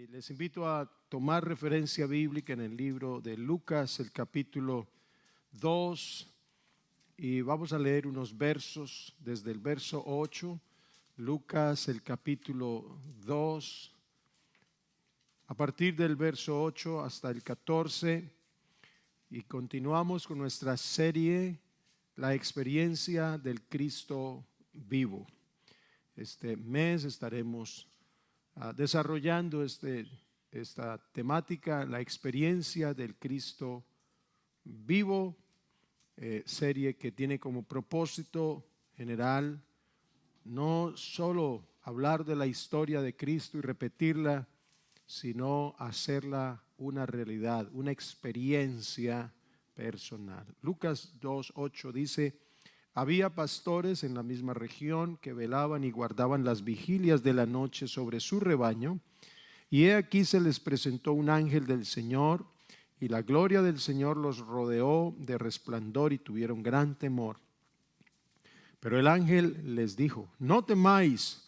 Y les invito a tomar referencia bíblica en el libro de Lucas, el capítulo 2, y vamos a leer unos versos desde el verso 8, Lucas, el capítulo 2, a partir del verso 8 hasta el 14, y continuamos con nuestra serie, La experiencia del Cristo vivo. Este mes estaremos desarrollando esta temática, la experiencia del Cristo vivo, serie que tiene como propósito general no solo hablar de la historia de Cristo y repetirla, sino hacerla una realidad, una experiencia personal. Lucas 2:8 dice: había pastores en la misma región que velaban y guardaban las vigilias de la noche sobre su rebaño, y he aquí se les presentó un ángel del Señor, y la gloria del Señor los rodeó de resplandor y tuvieron gran temor. Pero el ángel les dijo: no temáis,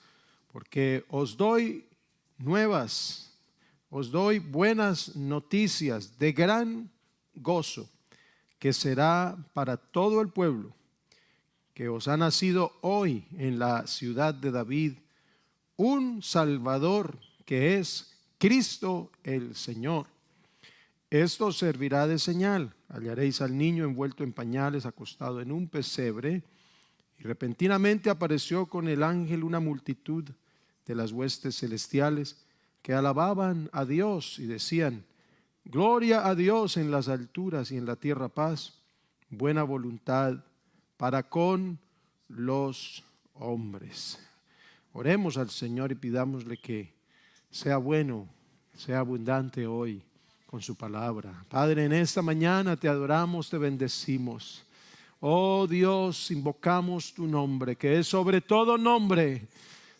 porque os doy buenas noticias de gran gozo, que será para todo el pueblo, que os ha nacido hoy en la ciudad de David un Salvador, que es Cristo el Señor. Esto servirá de señal: hallaréis al niño envuelto en pañales, acostado en un pesebre. Y repentinamente apareció con el ángel una multitud de las huestes celestiales, que alababan a Dios y decían: gloria a Dios en las alturas y en la tierra paz, buena voluntad para con los hombres. Oremos al Señor y pidámosle que sea bueno, sea abundante hoy con su palabra. Padre, en esta mañana te adoramos, te bendecimos. Oh Dios, invocamos tu nombre, que es sobre todo nombre.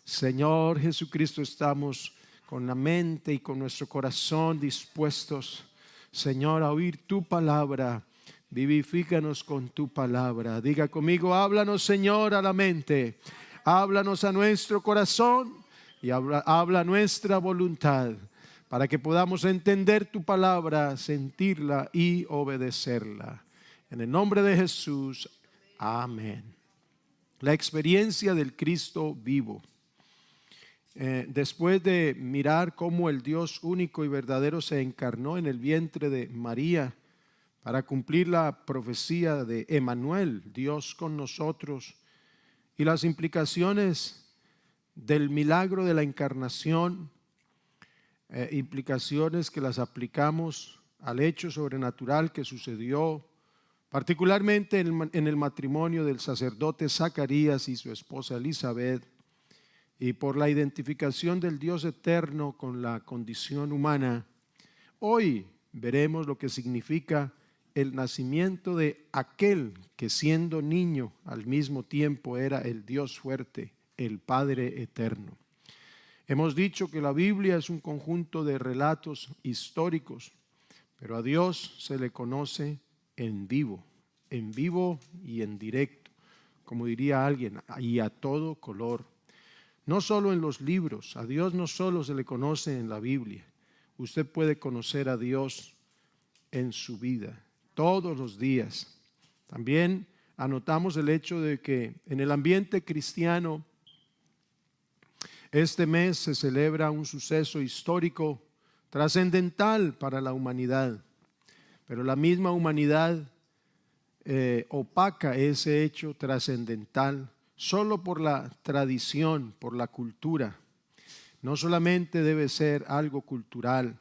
Señor Jesucristo, estamos con la mente y con nuestro corazón dispuestos, Señor, a oír tu palabra. Vivifícanos con tu palabra. Diga conmigo: háblanos, Señor, a la mente, háblanos a nuestro corazón y habla nuestra voluntad, para que podamos entender tu palabra, sentirla y obedecerla. En el nombre de Jesús, amén. La experiencia del Cristo vivo. Después de mirar cómo el Dios único y verdadero se encarnó en el vientre de María para cumplir la profecía de Emmanuel, Dios con nosotros, y las implicaciones del milagro de la encarnación, implicaciones que las aplicamos al hecho sobrenatural que sucedió, particularmente en el matrimonio del sacerdote Zacarías y su esposa Elizabeth, y por la identificación del Dios eterno con la condición humana. Hoy veremos lo que significa el nacimiento de aquel que, siendo niño, al mismo tiempo era el Dios fuerte, el Padre eterno. Hemos dicho que la Biblia es un conjunto de relatos históricos, pero a Dios se le conoce en vivo y en directo, como diría alguien, y a todo color. No solo en los libros, a Dios no solo se le conoce en la Biblia. Usted puede conocer a Dios en su vida, todos los días. También anotamos el hecho de que en el ambiente cristiano, este mes se celebra un suceso histórico trascendental para la humanidad, pero la misma humanidad opaca ese hecho trascendental solo por la tradición, por la cultura. No solamente debe ser algo cultural,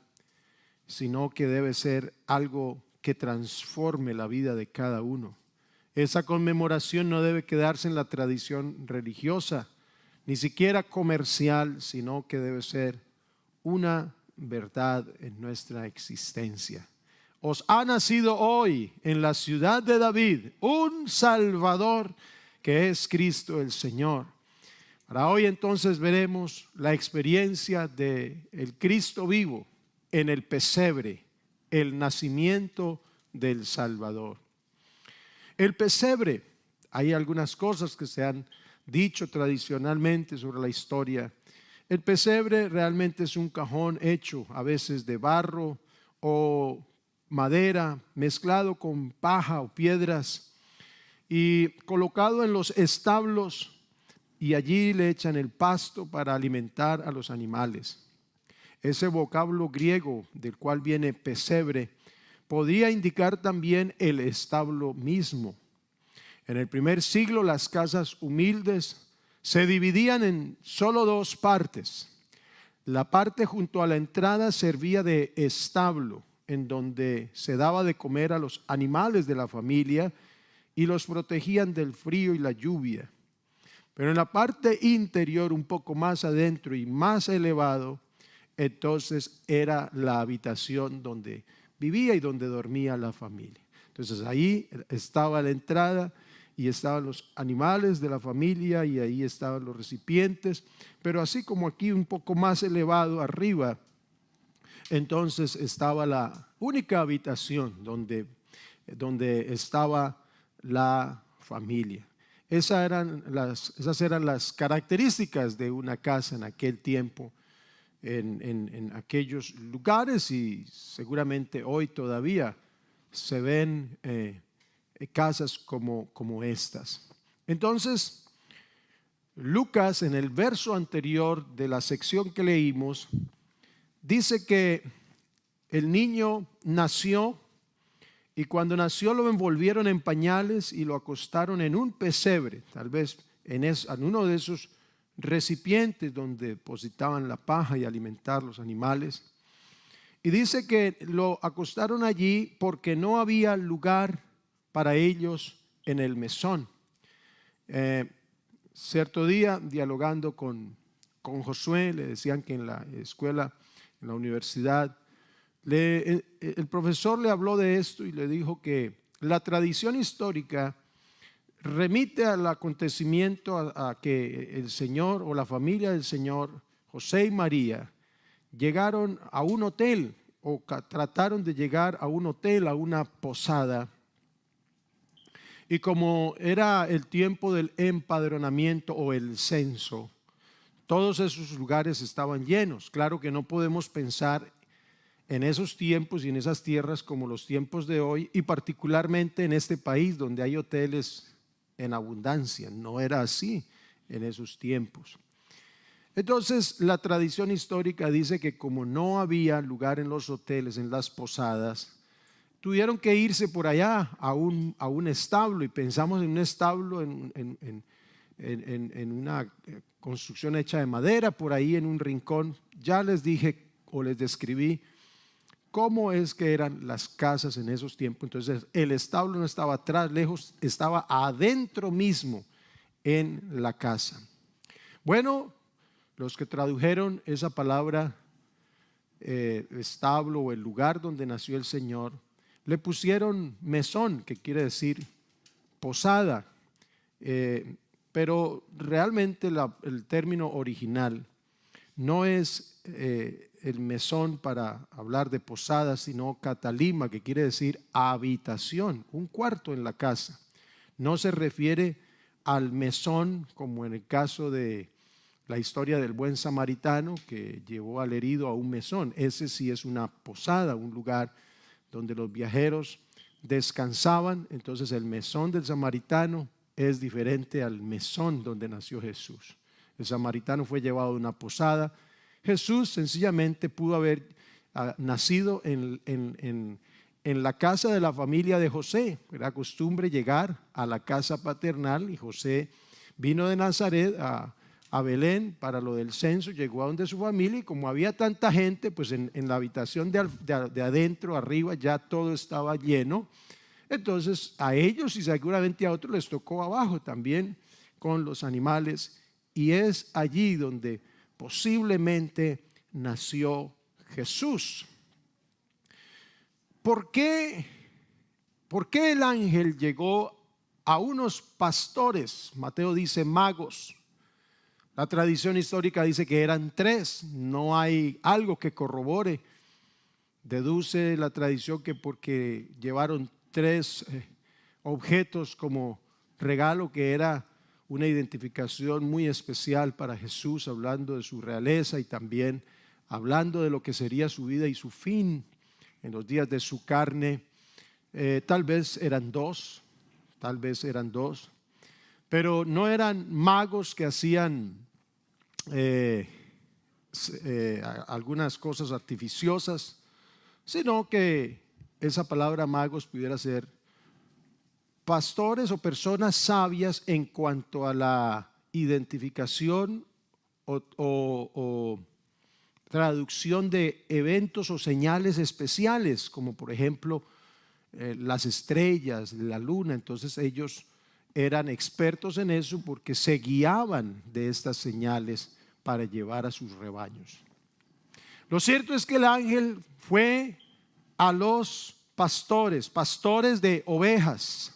sino que debe ser algo que transforme la vida de cada uno. Esa conmemoración no debe quedarse en la tradición religiosa, ni siquiera comercial, sino que debe ser una verdad en nuestra existencia. Os ha nacido hoy en la ciudad de David un Salvador, que es Cristo el Señor. Para hoy entonces veremos la experiencia del Cristo vivo en el pesebre, el nacimiento del Salvador. El pesebre, hay algunas cosas que se han dicho tradicionalmente sobre la historia. El pesebre realmente es un cajón hecho a veces de barro o madera mezclado con paja o piedras y colocado en los establos, y allí le echan el pasto para alimentar a los animales. Ese vocablo griego del cual viene pesebre podía indicar también el establo mismo. En el primer siglo las casas humildes se dividían en solo dos partes. La parte junto a la entrada servía de establo, en donde se daba de comer a los animales de la familia y los protegían del frío y la lluvia. Pero en la parte interior, un poco más adentro y más elevado, entonces era la habitación donde vivía y donde dormía la familia. Entonces ahí estaba la entrada y estaban los animales de la familia y ahí estaban los recipientes, pero así como aquí un poco más elevado arriba, entonces estaba la única habitación donde estaba la familia. Esas eran las características de una casa en aquel tiempo, en aquellos lugares, y seguramente hoy todavía se ven casas como estas. Entonces, Lucas, en el verso anterior de la sección que leímos, dice que el niño nació, y cuando nació lo envolvieron en pañales y lo acostaron en un pesebre, tal vez en uno de esos recipientes donde depositaban la paja y alimentar los animales. Y dice que lo acostaron allí porque no había lugar para ellos en el mesón. Cierto día, dialogando con Josué, le decían que en la escuela, en la universidad, el profesor le habló de esto y le dijo que la tradición histórica remite al acontecimiento a que el Señor o la familia del Señor, José y María, llegaron a un hotel o trataron de llegar a un hotel, a una posada. Y como era el tiempo del empadronamiento o el censo, todos esos lugares estaban llenos. Claro que no podemos pensar en esos tiempos y en esas tierras como los tiempos de hoy, y particularmente en este país donde hay hoteles en abundancia. No era así en esos tiempos. Entonces, la tradición histórica dice que como no había lugar en los hoteles, en las posadas, tuvieron que irse por allá a un establo, y pensamos en un establo, en una construcción hecha de madera, por ahí en un rincón. Ya les dije o les describí cómo es que eran las casas en esos tiempos. Entonces el establo no estaba atrás, lejos, estaba adentro mismo en la casa. Bueno, los que tradujeron esa palabra establo o el lugar donde nació el Señor, le pusieron mesón, que quiere decir posada, pero realmente el término original no es el mesón para hablar de posada, sino catalima, que quiere decir habitación, un cuarto en la casa. No se refiere al mesón como en el caso de la historia del buen samaritano que llevó al herido a un mesón. Ese sí es una posada, un lugar donde los viajeros descansaban. Entonces el mesón del samaritano es diferente al mesón donde nació Jesús. El samaritano fue llevado a una posada. Jesús sencillamente pudo haber nacido en la casa de la familia de José. Era costumbre llegar a la casa paternal, y José vino de Nazaret a Belén para lo del censo, llegó a donde su familia, y como había tanta gente, pues en la habitación de adentro, arriba, ya todo estaba lleno. Entonces a ellos y seguramente a otros les tocó abajo también con los animales, y es allí donde posiblemente nació Jesús. ¿Por qué el ángel llegó a unos pastores? Mateo dice magos. La tradición histórica dice que eran 3. No hay algo que corrobore. Deduce la tradición que porque llevaron 3 objetos como regalo, que era una identificación muy especial para Jesús, hablando de su realeza y también hablando de lo que sería su vida y su fin en los días de su carne. Tal vez eran dos, pero no eran magos que hacían algunas cosas artificiosas, sino que esa palabra magos pudiera ser pastores o personas sabias en cuanto a la identificación o traducción de eventos o señales especiales, como por ejemplo las estrellas, la luna. Entonces ellos eran expertos en eso porque se guiaban de estas señales para llevar a sus rebaños. Lo cierto es que el ángel fue a los pastores de ovejas.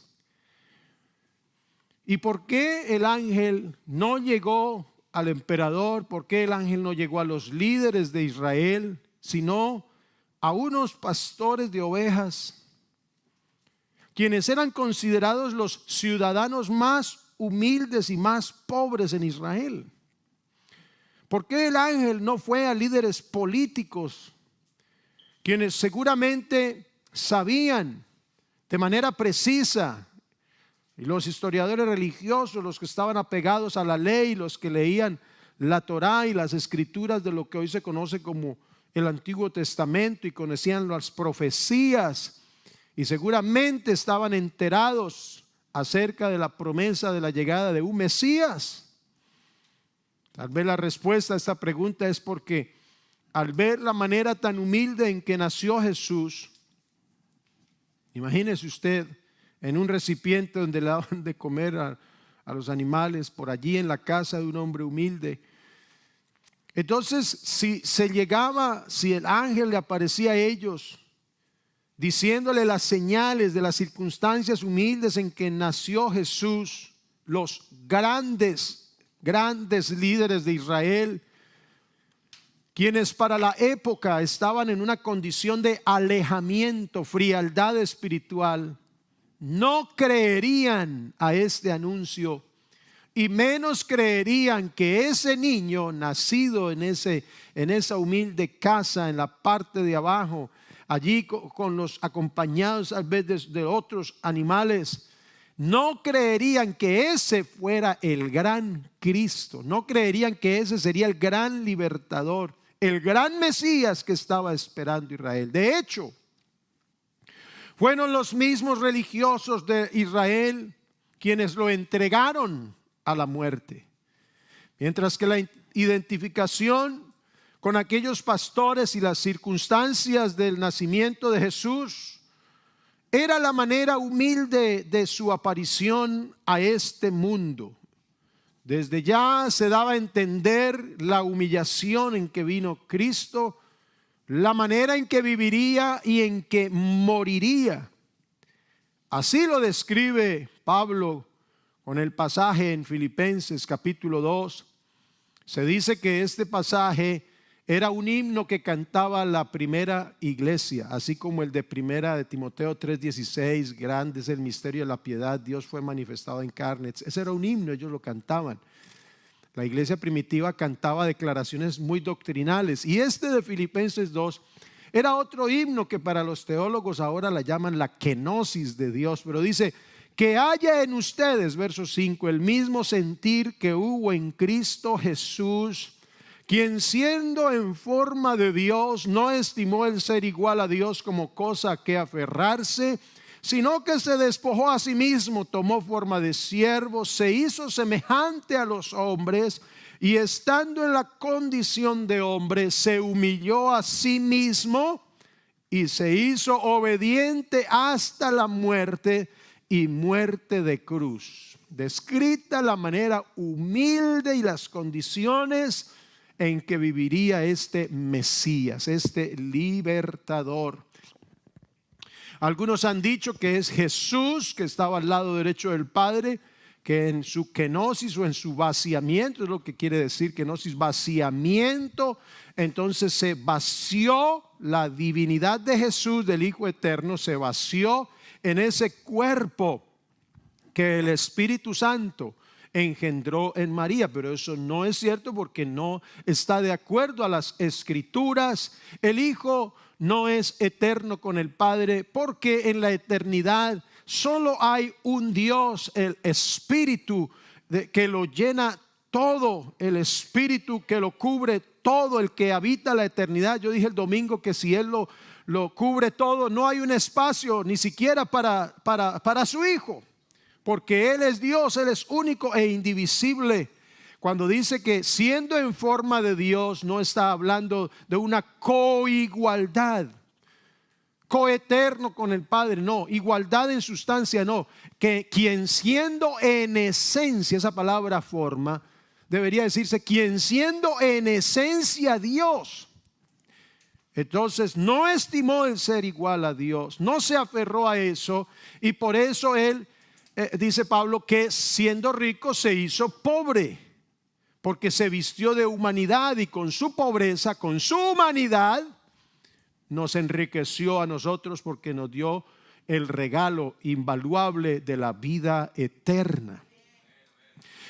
¿Y por qué el ángel no llegó al emperador? ¿Por qué el ángel no llegó a los líderes de Israel, sino a unos pastores de ovejas, quienes eran considerados los ciudadanos más humildes y más pobres en Israel? ¿Por qué el ángel no fue a líderes políticos, quienes seguramente sabían de manera precisa? Y los historiadores religiosos, los que estaban apegados a la ley, los que leían la Torá y las escrituras de lo que hoy se conoce como el Antiguo Testamento, y conocían las profecías, y seguramente estaban enterados acerca de la promesa de la llegada de un Mesías. Tal vez la respuesta a esta pregunta es porque al ver la manera tan humilde en que nació Jesús, imagínese usted en un recipiente donde le daban de comer a los animales, por allí en la casa de un hombre humilde. Entonces, si el ángel le aparecía a ellos, diciéndole las señales de las circunstancias humildes en que nació Jesús, los grandes líderes de Israel, quienes para la época estaban en una condición de alejamiento, frialdad espiritual, no creerían a este anuncio, y menos creerían que ese niño nacido en esa humilde casa en la parte de abajo, allí con los acompañados a veces de otros animales, no creerían que ese fuera el gran Cristo, no creerían que ese sería el gran libertador, el gran Mesías que estaba esperando Israel. De hecho, fueron los mismos religiosos de Israel quienes lo entregaron a la muerte. Mientras que la identificación con aquellos pastores y las circunstancias del nacimiento de Jesús era la manera humilde de su aparición a este mundo. Desde ya se daba a entender la humillación en que vino Cristo, la manera en que viviría y en que moriría. Así lo describe Pablo con el pasaje en Filipenses capítulo 2. Se dice que este pasaje era un himno que cantaba la primera iglesia, así como el de primera de Timoteo 3:16, grande es el misterio de la piedad, Dios fue manifestado en carne. Ese era un himno, ellos lo cantaban. La iglesia primitiva cantaba declaraciones muy doctrinales, y este de Filipenses 2 era otro himno que para los teólogos ahora la llaman la kenosis de Dios, pero dice: que haya en ustedes, verso 5, el mismo sentir que hubo en Cristo Jesús, quien siendo en forma de Dios no estimó el ser igual a Dios como cosa a que aferrarse, sino que se despojó a sí mismo, tomó forma de siervo, se hizo semejante a los hombres, y estando en la condición de hombre, se humilló a sí mismo y se hizo obediente hasta la muerte, y muerte de cruz. Descrita la manera humilde y las condiciones en que viviría este Mesías, este libertador. Algunos han dicho que es Jesús, que estaba al lado derecho del Padre, que en su kenosis o en su vaciamiento, es lo que quiere decir kenosis, vaciamiento, entonces se vació la divinidad de Jesús, del Hijo Eterno, se vació en ese cuerpo que el Espíritu Santo engendró en María, pero eso no es cierto porque no está de acuerdo a las Escrituras. El Hijo no es eterno con el Padre porque en la eternidad solo hay un Dios, el Espíritu que lo llena todo, el Espíritu que lo cubre todo, el que habita la eternidad. Yo dije el domingo que si Él lo cubre todo, no hay un espacio ni siquiera para su Hijo, porque Él es Dios, Él es único e indivisible. Cuando dice que siendo en forma de Dios, no está hablando de una coigualdad, coeterno con el Padre, no, igualdad en sustancia, no, que quien siendo en esencia, esa palabra forma, debería decirse quien siendo en esencia Dios, entonces no estimó el ser igual a Dios, no se aferró a eso, y por eso Él, dice Pablo, que siendo rico se hizo pobre, porque se vistió de humanidad y con su pobreza, con su humanidad, nos enriqueció a nosotros porque nos dio el regalo invaluable de la vida eterna.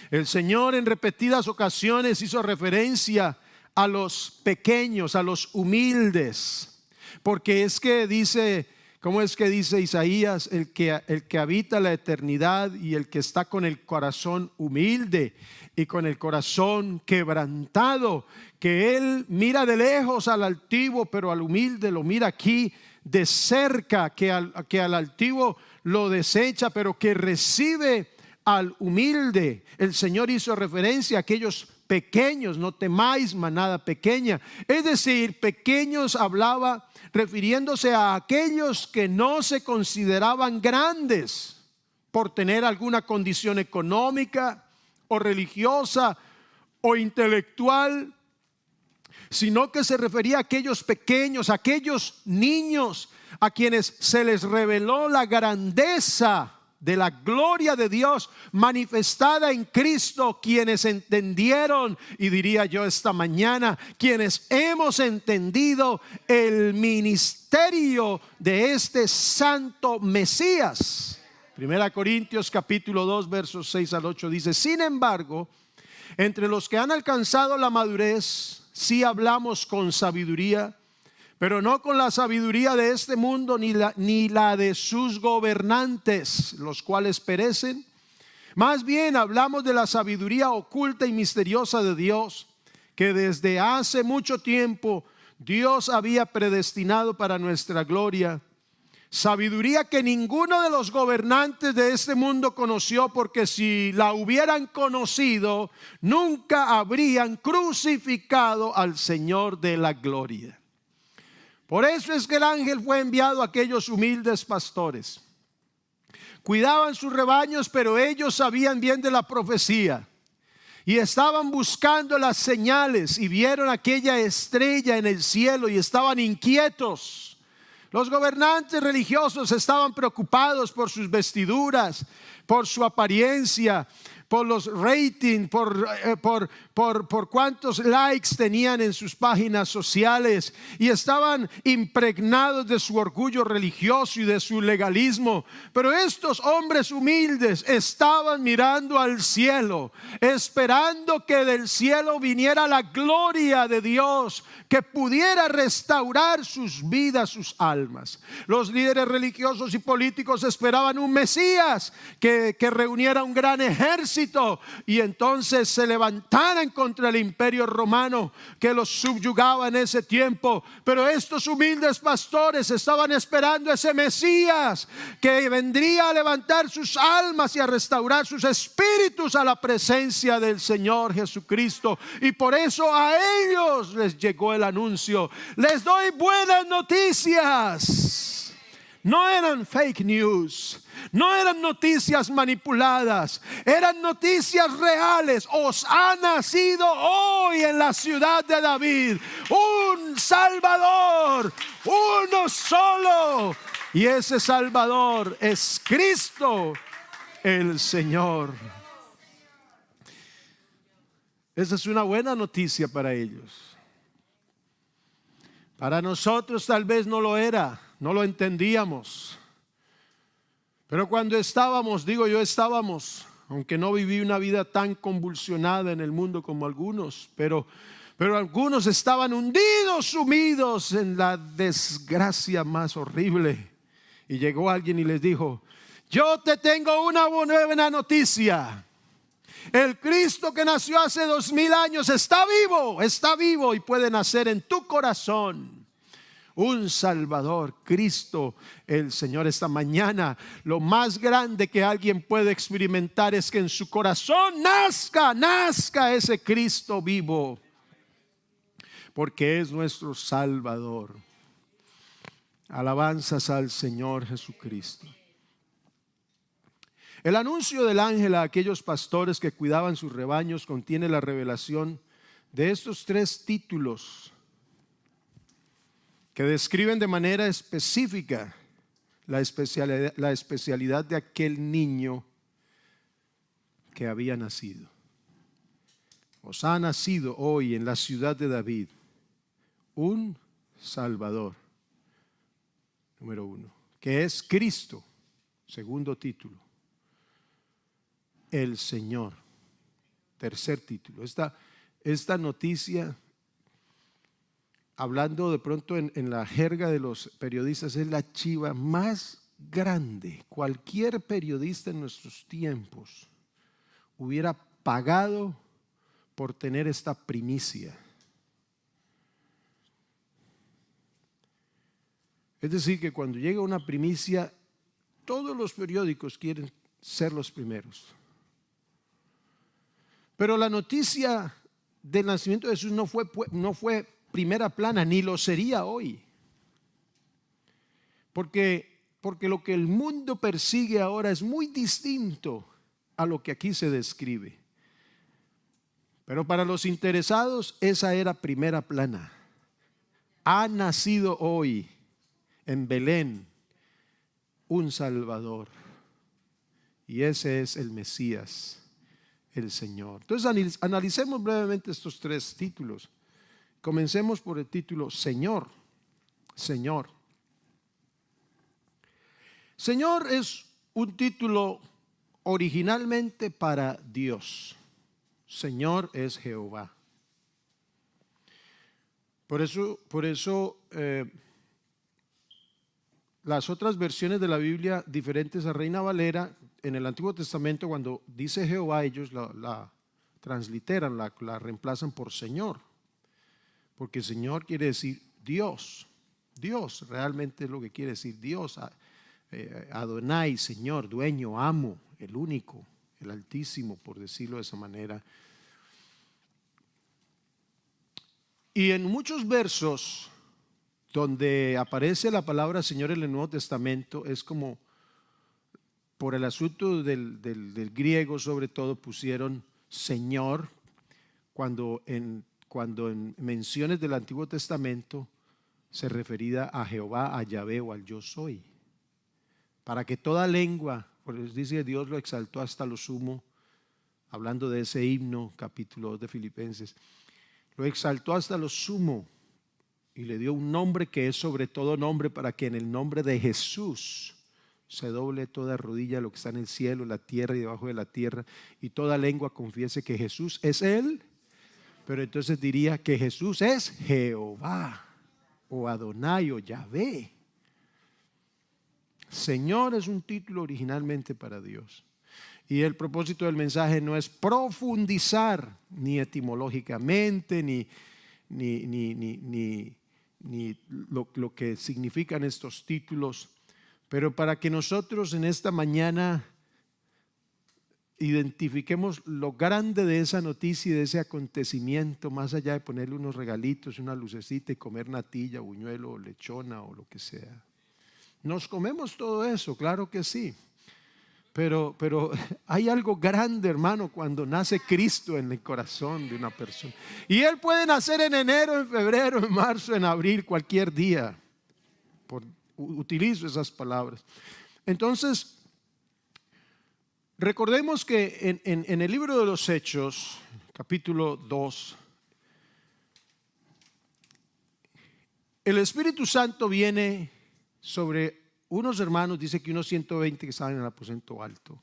El Señor en repetidas ocasiones hizo referencia a los pequeños, a los humildes, porque es que dice, ¿cómo es que dice Isaías? El que habita la eternidad y el que está con el corazón humilde y con el corazón quebrantado, que Él mira de lejos al altivo, pero al humilde lo mira aquí de cerca, que al altivo lo desecha, pero que recibe al humilde. El Señor hizo referencia a aquellos pequeños, no temáis manada pequeña. Es decir, pequeños hablaba refiriéndose a aquellos que no se consideraban grandes por tener alguna condición económica o religiosa o intelectual, sino que se refería a aquellos pequeños, a aquellos niños a quienes se les reveló la grandeza de la gloria de Dios manifestada en Cristo, quienes entendieron, y diría yo esta mañana, quienes hemos entendido el ministerio de este santo Mesías. 1 Corintios capítulo 2 versos 6 al 8 dice: sin embargo, entre los que han alcanzado la madurez, sí hablamos con sabiduría, pero no con la sabiduría de este mundo, ni la de sus gobernantes, los cuales perecen. Más bien hablamos de la sabiduría oculta y misteriosa de Dios, que desde hace mucho tiempo Dios había predestinado para nuestra gloria. Sabiduría que ninguno de los gobernantes de este mundo conoció, porque si la hubieran conocido, nunca habrían crucificado al Señor de la gloria. Por eso es que el ángel fue enviado a aquellos humildes pastores. Cuidaban sus rebaños, pero ellos sabían bien de la profecía y estaban buscando las señales, y vieron aquella estrella en el cielo y estaban inquietos. Los gobernantes religiosos estaban preocupados por sus vestiduras, por su apariencia, por los ratings, por cuántos likes tenían en sus páginas sociales, y estaban impregnados de su orgullo religioso y de su legalismo. Pero estos hombres humildes estaban mirando al cielo, esperando que del cielo viniera la gloria de Dios, que pudiera restaurar sus vidas, sus almas. Los líderes religiosos y políticos esperaban un Mesías que reuniera un gran ejército y entonces se levantaran contra el imperio romano que los subyugaba en ese tiempo. Pero estos humildes pastores estaban esperando ese Mesías que vendría a levantar sus almas y a restaurar sus espíritus a la presencia del Señor Jesucristo. Y por eso a ellos les llegó el anuncio: les doy buenas noticias. No eran fake news, no eran noticias manipuladas, eran noticias reales. Os ha nacido hoy en la ciudad de David un Salvador, uno solo, y ese Salvador es Cristo el Señor. Esa es una buena noticia para ellos. Para nosotros tal vez no lo era, no lo entendíamos. Pero cuando estábamos aunque no viví una vida tan convulsionada en el mundo como algunos, pero algunos estaban hundidos, sumidos en la desgracia más horrible. Y llegó alguien y les dijo: yo te tengo una buena noticia. El Cristo que nació hace 2000 años está vivo y puede nacer en tu corazón. Un Salvador, Cristo el Señor. Esta mañana lo más grande que alguien puede experimentar es que en su corazón nazca ese Cristo vivo, porque es nuestro Salvador. Alabanzas al Señor Jesucristo. El anuncio del ángel a aquellos pastores que cuidaban sus rebaños contiene la revelación de estos 3 títulos que describen de manera específica la especialidad de aquel niño que había nacido. Os ha nacido hoy en la ciudad de David un Salvador, número 1, que es Cristo. Segundo título, el Señor. Tercer título. Esta noticia, hablando de pronto en la jerga de los periodistas, es la chiva más grande. Cualquier periodista en nuestros tiempos hubiera pagado por tener esta primicia. Es decir, que cuando llega una primicia, todos los periódicos quieren ser los primeros. Pero la noticia del nacimiento de Jesús no fue primera plana, ni lo sería hoy. Porque lo que el mundo persigue ahora es muy distinto a lo que aquí se describe. Pero para los interesados, esa era primera plana. Ha nacido hoy en Belén un Salvador, y ese es el Mesías, el Señor. Entonces analicemos brevemente estos 3 títulos. Comencemos por el título Señor. Señor. Señor es un título originalmente para Dios. Señor es Jehová. Por eso las otras versiones de la Biblia diferentes a Reina Valera, en el Antiguo Testamento, cuando dice Jehová, ellos la transliteran, la reemplazan por Señor, porque Señor quiere decir Dios. Dios realmente es lo que quiere decir Dios. Adonai, Señor, dueño, amo, el único, el Altísimo, por decirlo de esa manera. Y en muchos versos donde aparece la palabra Señor en el Nuevo Testamento, es como por el asunto del griego, sobre todo, pusieron Señor cuando en menciones del Antiguo Testamento se refería a Jehová, a Yahvé o al yo soy, para que toda lengua, porque dice que Dios lo exaltó hasta lo sumo, hablando de ese himno, capítulo 2 de Filipenses, lo exaltó hasta lo sumo y le dio un nombre que es sobre todo nombre, para que en el nombre de Jesús se doble toda rodilla, lo que está en el cielo, en la tierra y debajo de la tierra, y toda lengua confiese que Jesús es Él. Pero entonces diría que Jesús es Jehová, o Adonai, o Yahvé. Señor es un título originalmente para Dios. Y el propósito del mensaje no es profundizar ni etimológicamente, ni lo que significan estos títulos, pero para que nosotros en esta mañana identifiquemos lo grande de esa noticia y de ese acontecimiento, más allá de ponerle unos regalitos, una lucecita y comer natilla, buñuelo, lechona o lo que sea. Nos comemos todo eso, claro que sí. Pero hay algo grande, hermano, cuando nace Cristo en el corazón de una persona. Y Él puede nacer en enero, en febrero, en marzo, en abril, cualquier día. Utilizo esas palabras. Entonces, recordemos que en el libro de los Hechos, capítulo 2, el Espíritu Santo viene sobre unos hermanos, dice que unos 120 que estaban en el aposento alto,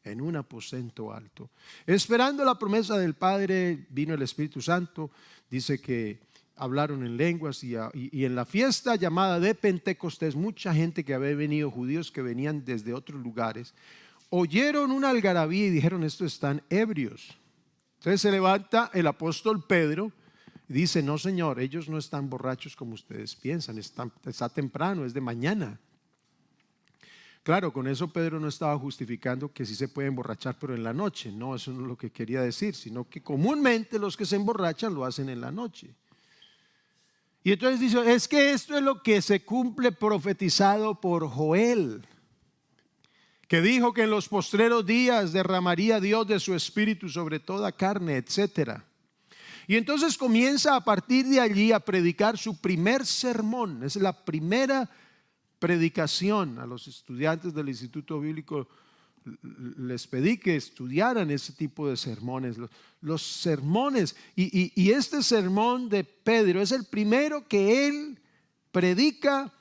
en un aposento alto. Esperando la promesa del Padre, vino el Espíritu Santo. Dice que hablaron en lenguas y en la fiesta llamada de Pentecostés, mucha gente que había venido, judíos que venían desde otros lugares, oyeron una algarabía y dijeron: estos están ebrios. Entonces se levanta el apóstol Pedro y dice: no, Señor, ellos no están borrachos como ustedes piensan, está temprano, es de mañana. Claro, con eso Pedro no estaba justificando que sí se puede emborrachar, pero en la noche. No, eso no es lo que quería decir, sino que comúnmente los que se emborrachan lo hacen en la noche. Y entonces dice: es que esto es lo que se cumple profetizado por Joel, que dijo que en los postreros días derramaría Dios de su espíritu sobre toda carne, etc. Y entonces comienza a partir de allí a predicar su primer sermón. Es la primera predicación. A los estudiantes del Instituto Bíblico les pedí que estudiaran ese tipo de sermones, los sermones. Y este sermón de Pedro es el primero que él predica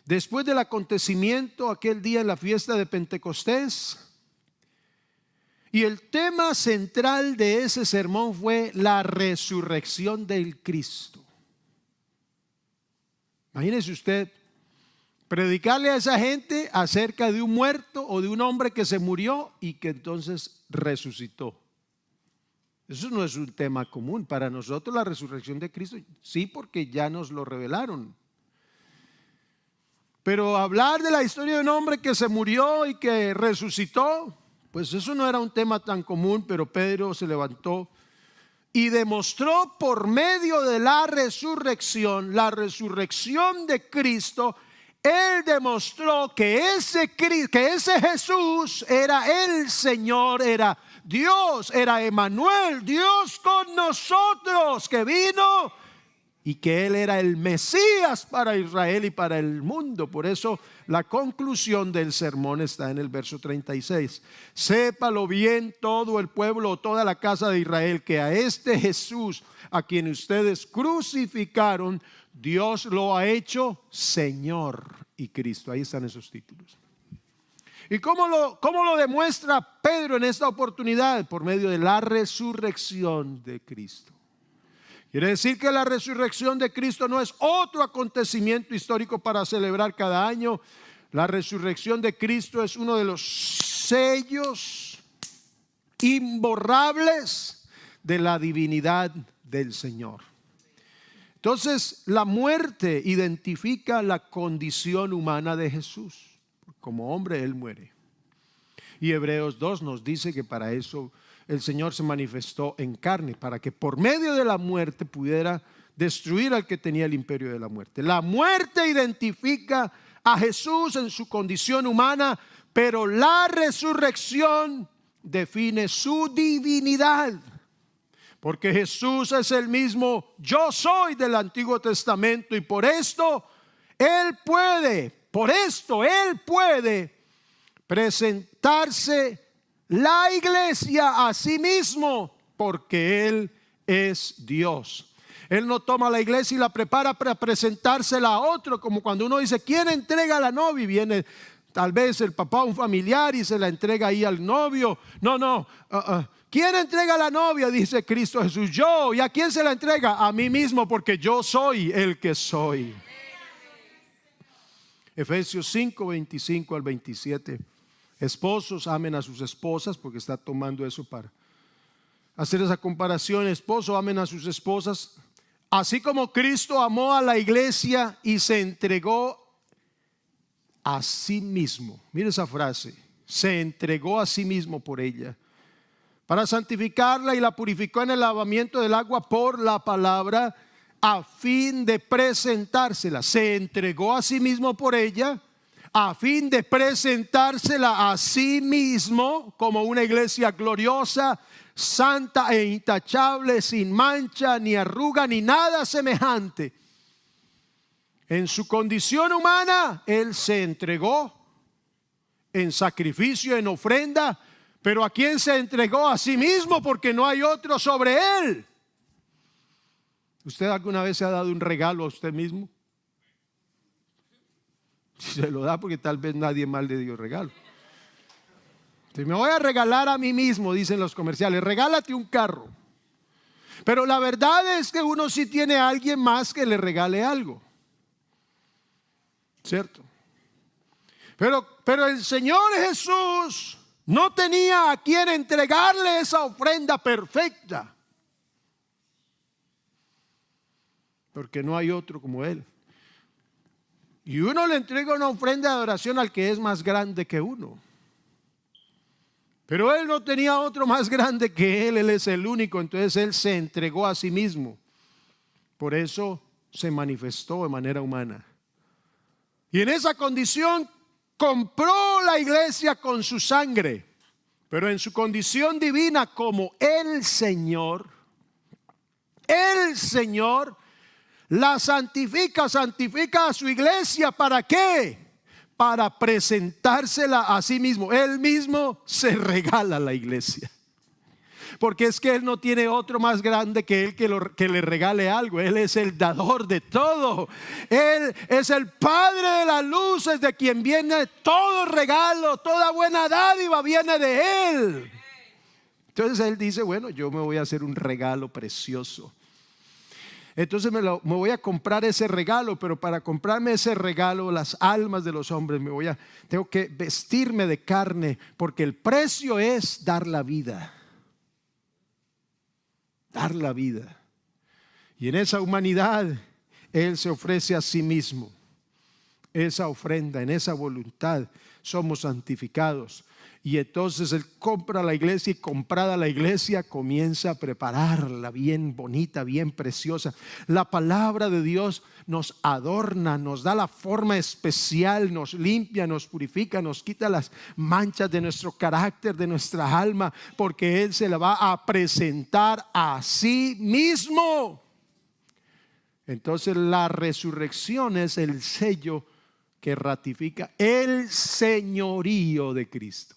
después del acontecimiento aquel día en la fiesta de Pentecostés. Y el tema central de ese sermón fue la resurrección del Cristo. Imagínese usted predicarle a esa gente acerca de un muerto o de un hombre que se murió y que entonces resucitó. Eso no es un tema común. Para nosotros la resurrección de Cristo, sí, porque ya nos lo revelaron. Pero hablar de la historia de un hombre que se murió y que resucitó, pues eso no era un tema tan común. Pero Pedro se levantó y demostró por medio de la resurrección de Cristo. Él demostró que ese Jesús era el Señor, era Dios, era Emmanuel, Dios con nosotros, que vino, y que Él era el Mesías para Israel y para el mundo. Por eso la conclusión del sermón está en el verso 36. Sépalo bien todo el pueblo, toda la casa de Israel, que a este Jesús, a quien ustedes crucificaron, Dios lo ha hecho Señor y Cristo. Ahí están esos títulos. ¿Y cómo lo demuestra Pedro en esta oportunidad? Por medio de la resurrección de Cristo. Quiere decir que la resurrección de Cristo no es otro acontecimiento histórico para celebrar cada año. La resurrección de Cristo es uno de los sellos imborrables de la divinidad del Señor. Entonces, la muerte identifica la condición humana de Jesús. Como hombre, Él muere. Y Hebreos 2 nos dice que para eso el Señor se manifestó en carne, para que por medio de la muerte pudiera destruir al que tenía el imperio de la muerte. La muerte identifica a Jesús en su condición humana, pero la resurrección define su divinidad. Porque Jesús es el mismo yo soy del Antiguo Testamento, y por esto Él puede presentarse la iglesia a sí mismo, porque Él es Dios. Él no toma la iglesia y la prepara para presentársela a otro, como cuando uno dice: ¿quién entrega a la novia? Y viene tal vez el papá, un familiar, y se la entrega ahí al novio. No. ¿Quién entrega a la novia? Dice Cristo Jesús: yo. ¿Y a quién se la entrega? A mí mismo, porque yo soy el que soy. Efesios 5, 25 al 27. Esposos, amen a sus esposas, porque está tomando eso para hacer esa comparación. Esposo, amen a sus esposas, así como Cristo amó a la iglesia y se entregó a sí mismo. Mire esa frase: se entregó a sí mismo por ella, para santificarla, y la purificó en el lavamiento del agua por la palabra, a fin de presentársela. Se entregó a sí mismo por ella, a fin de presentársela a sí mismo como una iglesia gloriosa, santa e intachable, sin mancha, ni arruga, ni nada semejante. En su condición humana, Él se entregó en sacrificio, en ofrenda. Pero ¿a quién se entregó? A sí mismo, porque no hay otro sobre Él. ¿Usted alguna vez se ha dado un regalo a usted mismo? Se lo da porque tal vez nadie más le dio regalo. Si me voy a regalar a mí mismo, dicen los comerciales, regálate un carro. Pero la verdad es que uno sí tiene a alguien más que le regale algo. ¿Cierto? Pero el Señor Jesús no tenía a quien entregarle esa ofrenda perfecta. Porque no hay otro como Él. Y uno le entrega una ofrenda de adoración al que es más grande que uno. Pero Él no tenía otro más grande que Él es el único. Entonces Él se entregó a sí mismo. Por eso se manifestó de manera humana. Y en esa condición compró la iglesia con su sangre. Pero en su condición divina como el Señor la santifica a su iglesia. ¿Para qué? Para presentársela a sí mismo. Él mismo se regala a la iglesia. Porque es que Él no tiene otro más grande que Él que le regale algo. Él es el dador de todo. Él es el Padre de las luces, de quien viene todo regalo, toda buena dádiva viene de Él. Entonces Él dice, bueno, yo me voy a hacer un regalo precioso. Entonces me voy a comprar ese regalo, pero para comprarme ese regalo, las almas de los hombres, tengo que vestirme de carne, porque el precio es dar la vida. Dar la vida. Y en esa humanidad, Él se ofrece a sí mismo. Esa ofrenda, en esa voluntad, somos santificados. Y entonces Él compra la iglesia y comprada la iglesia comienza a prepararla bien bonita, bien preciosa. La palabra de Dios nos adorna, nos da la forma especial, nos limpia, nos purifica, nos quita las manchas de nuestro carácter, de nuestra alma, porque Él se la va a presentar a sí mismo. Entonces la resurrección es el sello que ratifica el señorío de Cristo.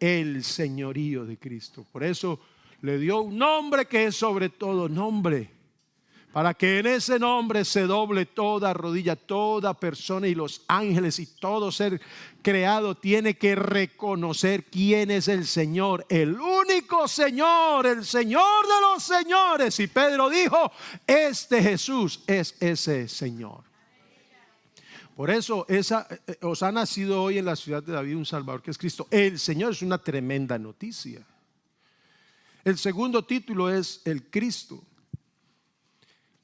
El señorío de Cristo. Por eso le dio un nombre que es sobre todo nombre, para que en ese nombre se doble toda rodilla, toda persona, y los ángeles y todo ser creado tiene que reconocer quién es el Señor, el único Señor, el Señor de los señores. Y Pedro dijo, este Jesús es ese Señor. Por eso os ha nacido hoy en la ciudad de David un Salvador, que es Cristo el Señor. Es una tremenda noticia. El segundo título es el Cristo.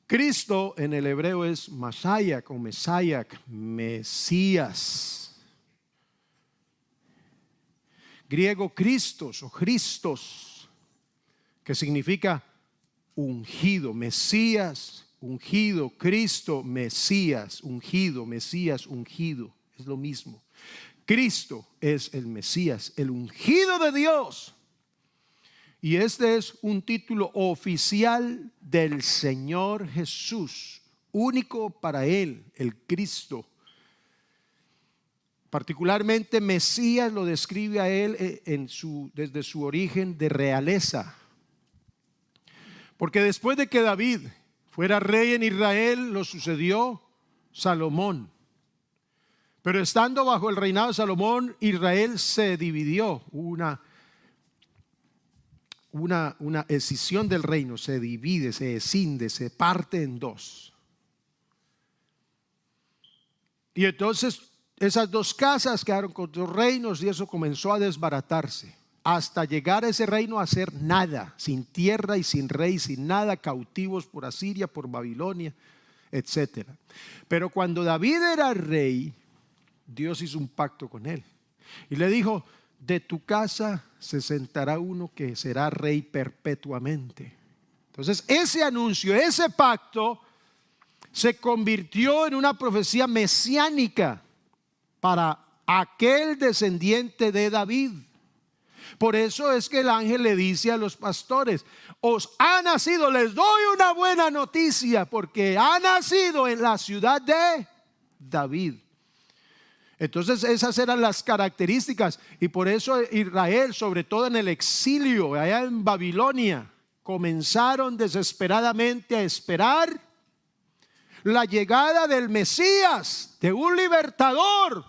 Cristo en el hebreo es Mashiach o Mesías, Mesías. Griego Christos o Christos, que significa ungido. Mesías, ungido, Cristo, Mesías, ungido, Mesías, ungido. Es lo mismo. Cristo es el Mesías, el ungido de Dios. Y este es un título oficial del Señor Jesús, único para Él, el Cristo. Particularmente Mesías lo describe a Él desde su origen de realeza. Porque después de que David fuera rey en Israel, lo sucedió Salomón. Pero estando bajo el reinado de Salomón, Israel se dividió. Una escisión del reino, se divide, se escinde, se parte en dos. Y entonces esas dos casas quedaron con dos reinos y eso comenzó a desbaratarse. Hasta llegar a ese reino a ser nada, sin tierra y sin rey, sin nada, cautivos por Asiria, por Babilonia, etc. Pero cuando David era rey, Dios hizo un pacto con él y le dijo: de tu casa se sentará uno que será rey perpetuamente. Entonces ese anuncio, ese pacto se convirtió en una profecía mesiánica para aquel descendiente de David. Por eso es que el ángel le dice a los pastores: os ha nacido, les doy una buena noticia, porque ha nacido en la ciudad de David. Entonces esas eran las características, y por eso Israel, sobre todo en el exilio allá en Babilonia, comenzaron desesperadamente a esperar la llegada del Mesías, de un libertador,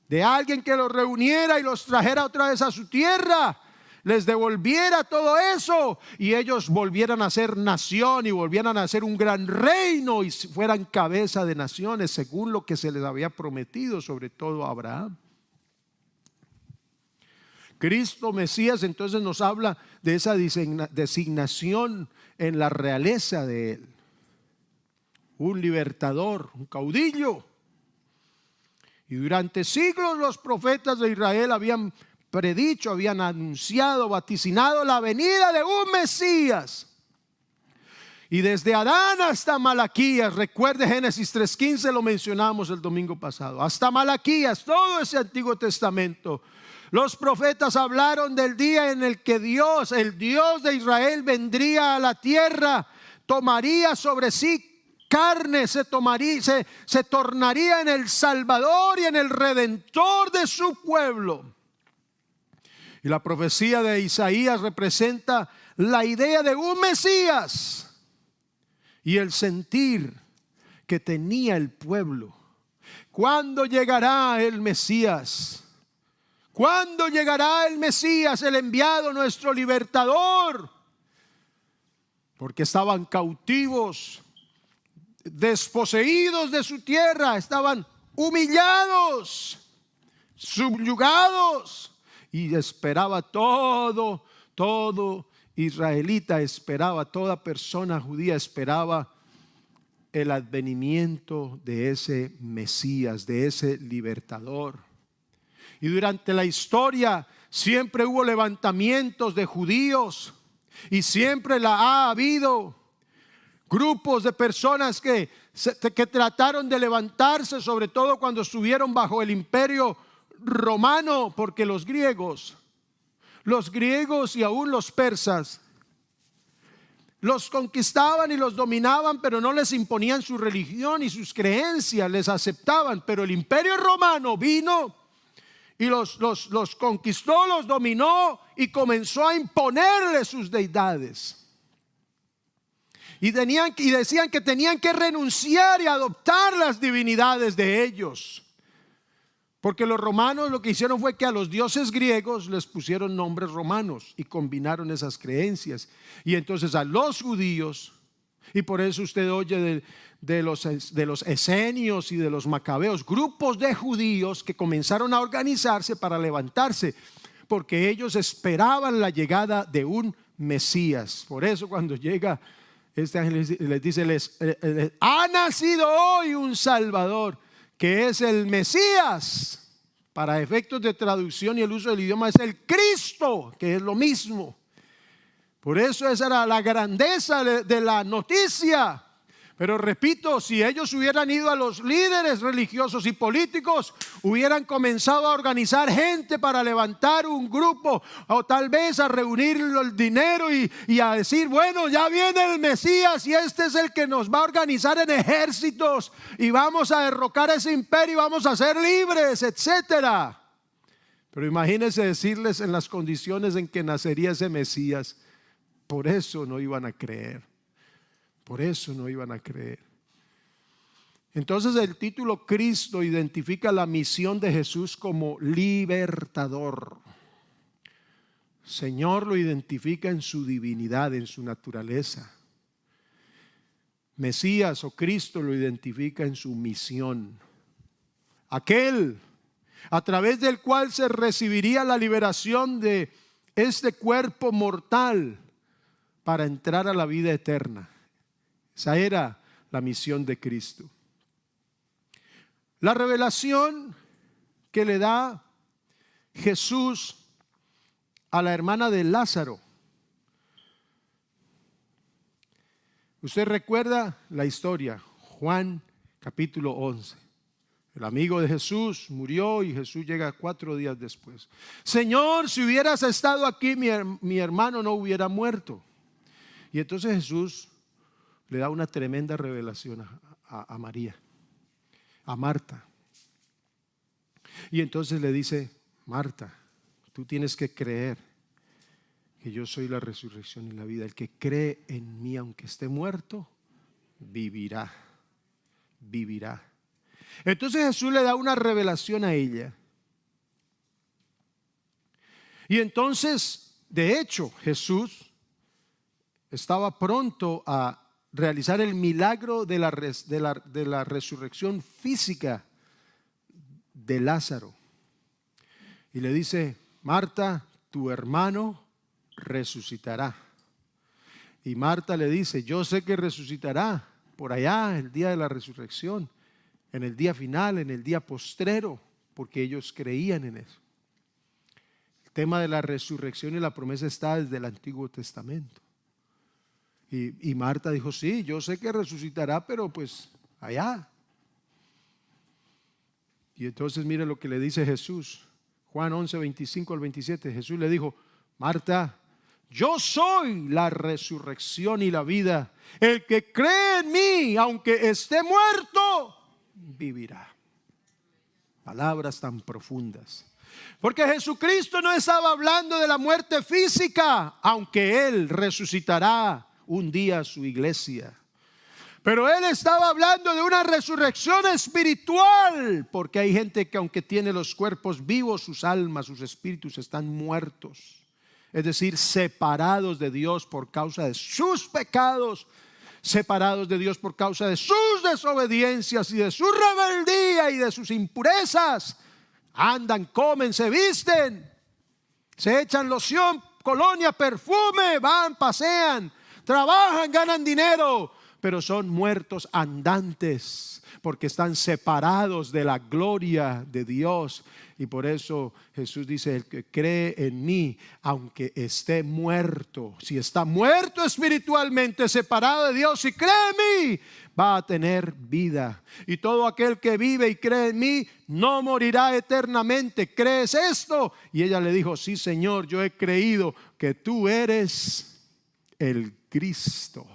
de alguien que los reuniera y los trajera otra vez a su tierra, les devolviera todo eso y ellos volvieran a ser nación y volvieran a ser un gran reino y fueran cabeza de naciones según lo que se les había prometido, sobre todo a Abraham. Cristo Mesías entonces nos habla de esa designación en la realeza de Él. Un libertador, un caudillo. Y durante siglos los profetas de Israel habían predicho, habían anunciado, vaticinado la venida de un Mesías. Y desde Adán hasta Malaquías, recuerde Génesis 3:15, lo mencionamos el domingo pasado, hasta Malaquías, todo ese Antiguo Testamento, los profetas hablaron del día en el que Dios, el Dios de Israel, vendría a la tierra, tomaría sobre sí carne, se tornaría en el Salvador y en el Redentor de su pueblo. Y la profecía de Isaías representa la idea de un Mesías y el sentir que tenía el pueblo. ¿Cuándo llegará el Mesías? ¿Cuándo llegará el Mesías, el enviado, nuestro libertador? Porque estaban cautivos, desposeídos de su tierra, estaban humillados, subyugados, y esperaba todo israelita esperaba, toda persona judía esperaba el advenimiento de ese Mesías, de ese libertador. Y durante la historia siempre hubo levantamientos de judíos y siempre la ha habido. Grupos de personas que trataron de levantarse, sobre todo cuando estuvieron bajo el imperio romano, porque los griegos y aún los persas los conquistaban y los dominaban, pero no les imponían su religión y sus creencias, les aceptaban. Pero el imperio romano vino y los conquistó, los dominó y comenzó a imponerles sus deidades. Y decían que tenían que renunciar y adoptar las divinidades de ellos. Porque los romanos lo que hicieron fue que a los dioses griegos les pusieron nombres romanos y combinaron esas creencias. Y entonces a los judíos, y por eso usted oye de los esenios y de los macabeos, grupos de judíos que comenzaron a organizarse para levantarse, porque ellos esperaban la llegada de un Mesías. Por eso cuando llega este ángel les dice, ha nacido hoy un Salvador, que es el Mesías. Para efectos de traducción y el uso del idioma es el Cristo, que es lo mismo. Por eso esa era la grandeza de la noticia. Pero repito, si ellos hubieran ido a los líderes religiosos y políticos, hubieran comenzado a organizar gente para levantar un grupo, o tal vez a reunir el dinero y a decir, bueno, ya viene el Mesías y este es el que nos va a organizar en ejércitos y vamos a derrocar ese imperio y vamos a ser libres, etcétera. Pero imagínense decirles en las condiciones en que nacería ese Mesías. Por eso no iban a creer. Por eso no iban a creer. Entonces el título Cristo identifica la misión de Jesús como libertador. Señor lo identifica en su divinidad, en su naturaleza. Mesías o Cristo lo identifica en su misión. Aquel a través del cual se recibiría la liberación de este cuerpo mortal para entrar a la vida eterna. Esa era la misión de Cristo. La revelación que le da Jesús a la hermana de Lázaro. Usted recuerda la historia, Juan capítulo 11. El amigo de Jesús murió y Jesús llega 4 días después. Señor, si hubieras estado aquí, mi hermano no hubiera muerto. Y entonces Jesús le da una tremenda revelación a María, a Marta. Y entonces le dice, Marta, tú tienes que creer que yo soy la resurrección y la vida. El que cree en mí, aunque esté muerto, vivirá. Entonces Jesús le da una revelación a ella. Y entonces, de hecho, Jesús estaba pronto a realizar el milagro de la resurrección física de Lázaro. Y le dice: Marta, tu hermano resucitará. Y Marta le dice: yo sé que resucitará por allá, el día de la resurrección, en el día final, en el día postrero, porque ellos creían en eso. El tema de la resurrección y la promesa está desde el Antiguo Testamento. Y Marta dijo: sí, yo sé que resucitará, pero pues allá. Y entonces mire lo que le dice Jesús. Juan 11, 25 al 27. Jesús le dijo: Marta, yo soy la resurrección y la vida. El que cree en mí, aunque esté muerto, vivirá. Palabras tan profundas. Porque Jesucristo no estaba hablando de la muerte física, aunque Él resucitará un día su iglesia. Pero Él estaba hablando de una resurrección espiritual, porque hay gente que aunque tiene los cuerpos vivos, sus almas, sus espíritus están muertos. Es decir, separados de Dios por causa de sus pecados, separados de Dios por causa de sus desobediencias y de su rebeldía y de sus impurezas. Andan, comen, se visten, se echan loción, colonia, perfume, van, pasean, trabajan, ganan dinero, pero son muertos andantes porque están separados de la gloria de Dios. Y por eso Jesús dice: el que cree en mí, aunque esté muerto, si está muerto espiritualmente, separado de Dios y cree en mí, va a tener vida. Y todo aquel que vive y cree en mí no morirá eternamente. ¿Crees esto? Y ella le dijo: sí, Señor, yo he creído que tú eres el Cristo.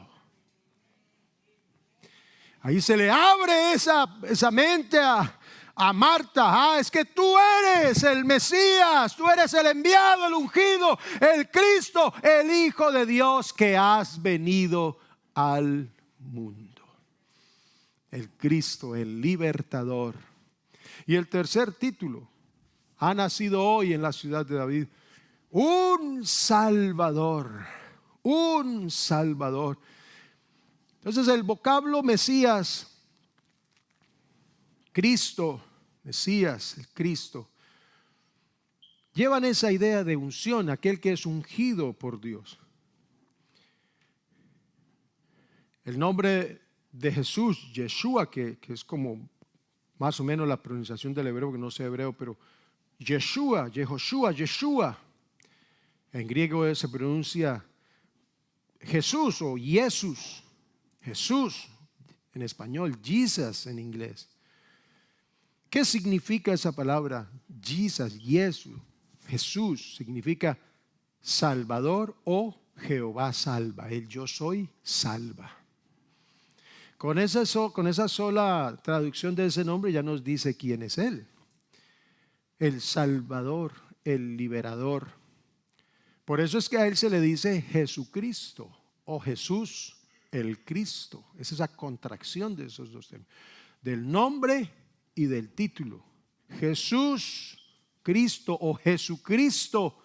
Ahí se le abre esa mente a Marta. Es que tú eres el Mesías, tú eres el enviado, el ungido, el Cristo, el Hijo de Dios que has venido al mundo. El Cristo, el libertador. Y el tercer título: ha nacido hoy en la ciudad de David un Salvador, un Salvador. Entonces el vocablo Mesías, Cristo, Mesías, el Cristo, llevan esa idea de unción, aquel que es ungido por Dios. El nombre de Jesús, Yeshua, que es como más o menos la pronunciación del hebreo, que no sé hebreo, pero Yeshua, Yehoshua, Yeshua. En griego se pronuncia Jesús o Jesús. Jesús en español, Jesus en inglés. ¿Qué significa esa palabra? Jesus, Jesús significa Salvador o Jehová salva. El yo soy salva. Con esa sola traducción de ese nombre ya nos dice quién es Él. El Salvador, el liberador. Por eso es que a Él se le dice Jesucristo o Jesús el Cristo. Es esa contracción de esos dos términos, del nombre y del título. Jesús, Cristo o Jesucristo,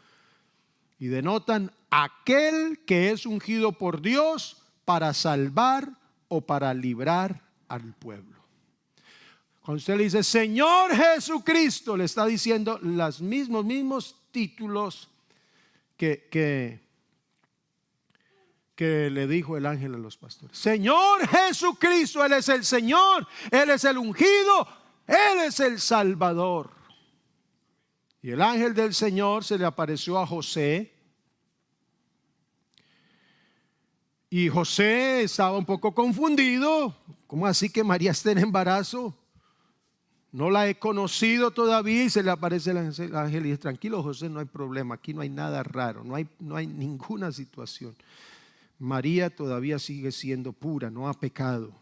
y denotan aquel que es ungido por Dios para salvar o para librar al pueblo. Cuando usted le dice Señor Jesucristo, le está diciendo los mismos títulos que le dijo el ángel a los pastores. Señor Jesucristo, Él es el Señor, Él es el ungido, Él es el Salvador. Y el ángel del Señor se le apareció a José. Y José estaba un poco confundido. ¿Cómo así que María está en embarazo? No la he conocido todavía. Y se le aparece el ángel y dice: tranquilo, José, no hay problema, aquí no hay nada raro, no hay ninguna situación. María todavía sigue siendo pura, no ha pecado.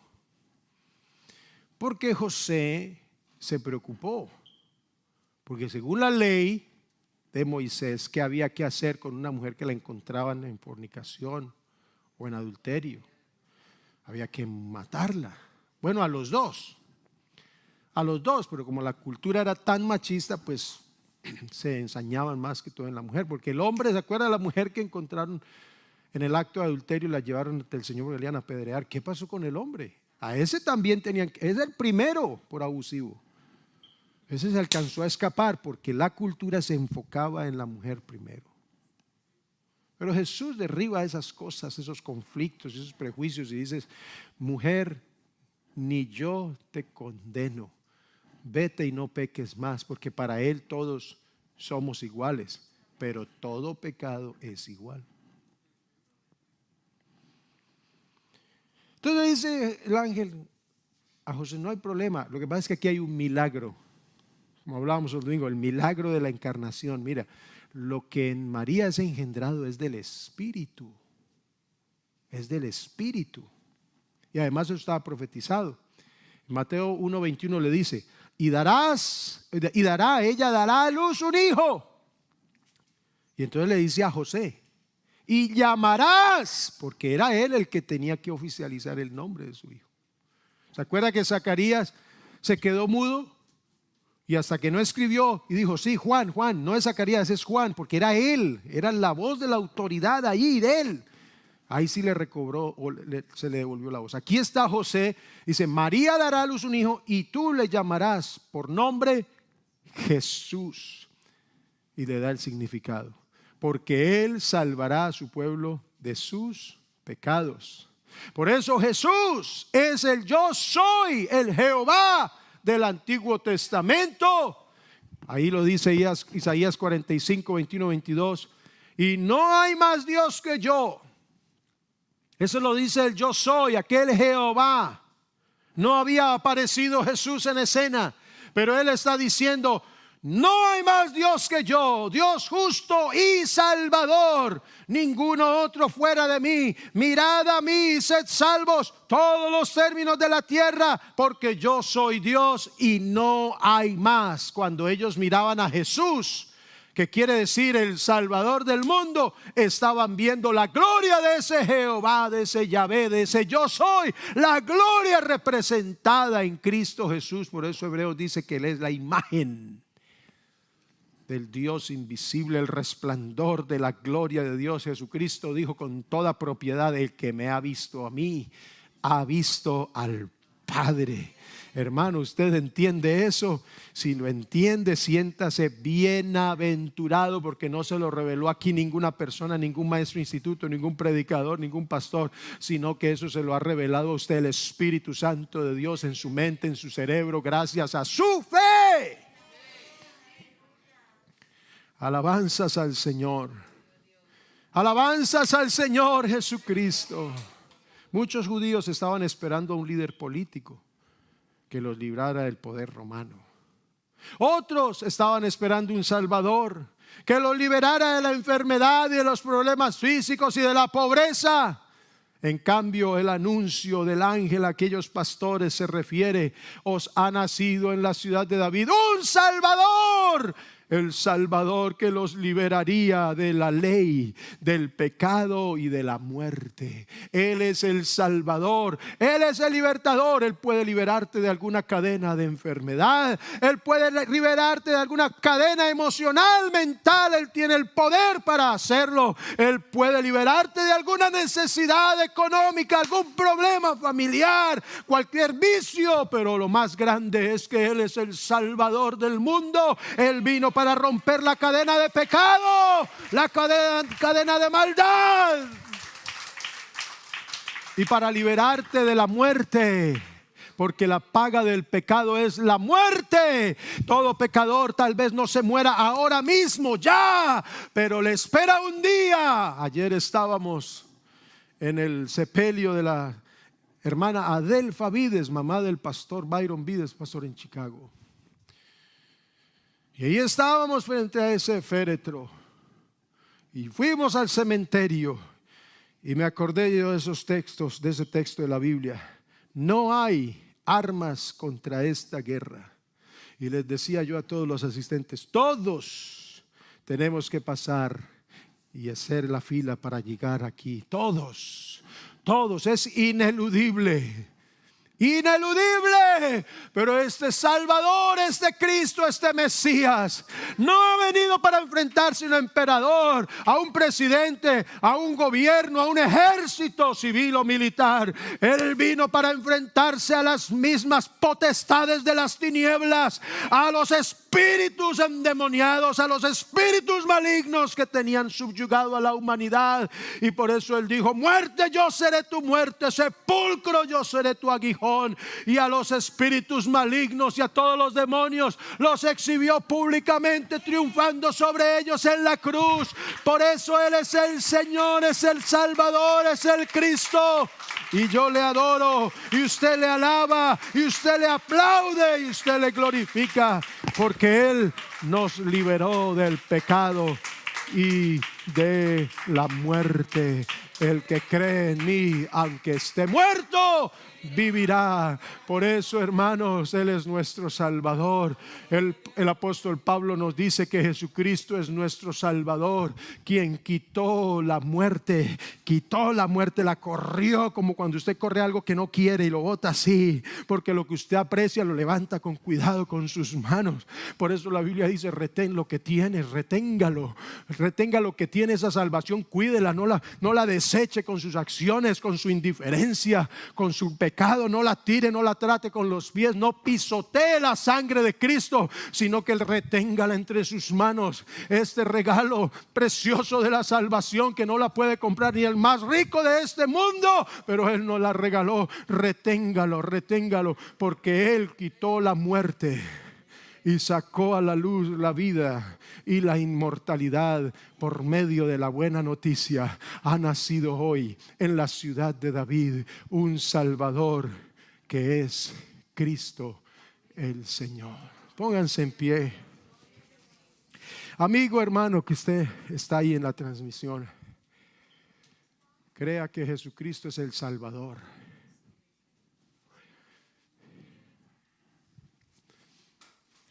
Porque José se preocupó, porque según la ley de Moisés, ¿qué había que hacer con una mujer que la encontraban en fornicación o en adulterio? Había que matarla. Bueno, a los dos, pero como la cultura era tan machista, pues se ensañaban más que todo en la mujer, porque el hombre, ¿se acuerda de la mujer que encontraron en el acto de adulterio y la llevaron ante el Señor porque le iban a apedrear? ¿Qué pasó con el hombre? A ese también tenían, es el primero por abusivo. Ese se alcanzó a escapar porque la cultura se enfocaba en la mujer primero. Pero Jesús derriba esas cosas, esos conflictos, esos prejuicios y dice: mujer, ni yo te condeno, vete y no peques más, porque para Él todos somos iguales, pero todo pecado es igual. Entonces dice el ángel a José: no hay problema, lo que pasa es que aquí hay un milagro, como hablábamos el domingo, el milagro de la encarnación. Mira, lo que en María es engendrado es del Espíritu, es del Espíritu, y además eso estaba profetizado. Mateo 1:21 le dice: ella dará a luz un hijo. Y entonces le dice a José: y llamarás, porque era él el que tenía que oficializar el nombre de su hijo. ¿Se acuerda que Zacarías se quedó mudo? Y hasta que no escribió y dijo: sí, Juan, no es Zacarías, es Juan, porque era él, era la voz de la autoridad allí de él. Ahí sí le recobró, se le devolvió la voz. Aquí está José, dice: María dará a luz un hijo y tú le llamarás por nombre Jesús. Y le da el significado: porque Él salvará a su pueblo de sus pecados. Por eso Jesús es el yo soy, el Jehová del Antiguo Testamento. Ahí lo dice Isaías 45, 21, 22. Y no hay más Dios que yo. Eso lo dice el yo soy, aquel Jehová. No había aparecido Jesús en escena, pero Él está diciendo: no hay más Dios que yo, Dios justo y salvador, ninguno otro fuera de mí. Mirad a mí y sed salvos todos los términos de la tierra, porque yo soy Dios y no hay más. Cuando ellos miraban a Jesús, que quiere decir el Salvador del mundo, estaban viendo la gloria de ese Jehová, de ese Yahvé, de ese yo soy, la gloria representada en Cristo Jesús. Por eso Hebreos dice que Él es la imagen del Dios invisible, el resplandor de la gloria de Dios. Jesucristo dijo con toda propiedad: el que me ha visto a mí, ha visto al Padre. Hermano, ¿usted entiende eso? Si lo entiende, siéntase bienaventurado, porque no se lo reveló aquí ninguna persona, ningún maestro de instituto, ningún predicador, ningún pastor, sino que eso se lo ha revelado a usted el Espíritu Santo de Dios en su mente, en su cerebro, gracias a su fe. Alabanzas al Señor. Alabanzas al Señor Jesucristo. Muchos judíos estaban esperando a un líder político que los librara del poder romano. Otros estaban esperando un Salvador que los liberara de la enfermedad y de los problemas físicos y de la pobreza. En cambio, el anuncio del ángel a aquellos pastores se refiere: os ha nacido en la ciudad de David un Salvador, el Salvador que los liberaría de la ley, del pecado y de la muerte. Él es el Salvador, Él es el libertador. Él puede liberarte de alguna cadena de enfermedad, Él puede liberarte de alguna cadena emocional, mental. Él tiene el poder para hacerlo. Él puede liberarte de alguna necesidad económica, algún problema familiar, cualquier vicio. Pero lo más grande es que Él es el Salvador del mundo. Él vino para romper la cadena de pecado, la cadena de maldad, y para liberarte de la muerte, porque la paga del pecado es la muerte. Todo pecador tal vez no se muera ahora mismo ya, pero le espera un día. Ayer estábamos en el sepelio de la hermana Adelfa Vides, mamá del pastor Byron Vides, pastor en Chicago. Y ahí estábamos frente a ese féretro y fuimos al cementerio, y me acordé yo de esos textos, de ese texto de la Biblia: no hay armas contra esta guerra. Y les decía yo a todos los asistentes: todos tenemos que pasar y hacer la fila para llegar aquí. Todos, es ineludible. ineludible. Pero este Salvador, este Cristo, este Mesías, no ha venido para enfrentarse a un emperador, a un presidente, a un gobierno, a un ejército civil o militar. Él vino para enfrentarse a las mismas potestades de las tinieblas, a los espíritus endemoniados, a los espíritus malignos que tenían subyugado a la humanidad. Y por eso Él dijo: muerte, yo seré tu muerte, sepulcro, yo seré tu aguijón. Y a los espíritus malignos y a todos los demonios los exhibió públicamente, triunfando sobre ellos en la cruz. Por eso Él es el Señor, es el Salvador, es el Cristo. Y yo le adoro, y usted le alaba, y usted le aplaude, y usted le glorifica, porque Él nos liberó del pecado y de la muerte. El que cree en mí, aunque esté muerto, vivirá. Por eso, hermanos, Él es nuestro Salvador. El apóstol Pablo nos dice que Jesucristo es nuestro Salvador, quien quitó la muerte, la corrió, como cuando usted corre algo que no quiere y lo bota así, porque lo que usted aprecia lo levanta con cuidado con sus manos. Por eso la Biblia dice: retén lo que tienes, reténgalo, retenga lo que tiene, esa salvación, cuídela, no la deseche con sus acciones, con su indiferencia, con su pecado. No la tire, no la trate con los pies, no pisotee la sangre de Cristo, sino que Él reténgala entre sus manos. Este regalo precioso de la salvación, que no la puede comprar ni el más rico de este mundo, pero Él nos la regaló. Reténgalo, reténgalo, porque Él quitó la muerte y sacó a la luz la vida y la inmortalidad por medio de la buena noticia. Ha nacido hoy en la ciudad de David un Salvador, que es Cristo el Señor. Pónganse en pie. Amigo, hermano, que usted está ahí en la transmisión, crea que Jesucristo es el Salvador.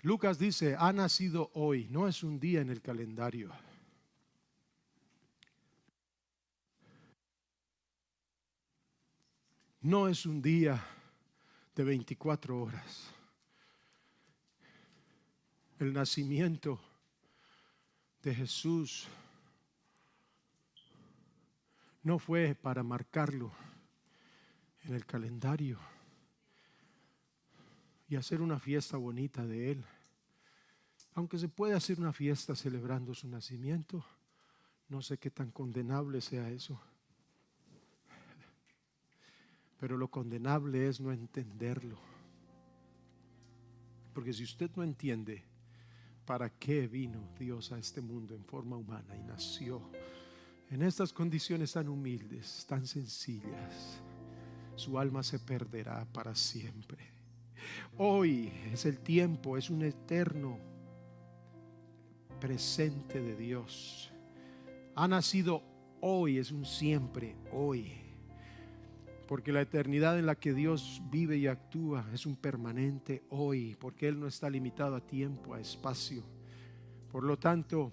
Lucas dice: ha nacido hoy. No es un día en el calendario. No es un día de 24 horas. El nacimiento de Jesús no fue para marcarlo en el calendario y hacer una fiesta bonita de Él. Aunque se puede hacer una fiesta celebrando su nacimiento, no sé qué tan condenable sea eso. Pero lo condenable es no entenderlo. Porque si usted no entiende para qué vino Dios a este mundo en forma humana y nació en estas condiciones tan humildes, tan sencillas, su alma se perderá para siempre. Hoy es el tiempo, es un eterno presente de Dios. Ha nacido hoy, es un siempre hoy. Porque la eternidad en la que Dios vive y actúa es un permanente hoy, porque Él no está limitado a tiempo, a espacio. Por lo tanto,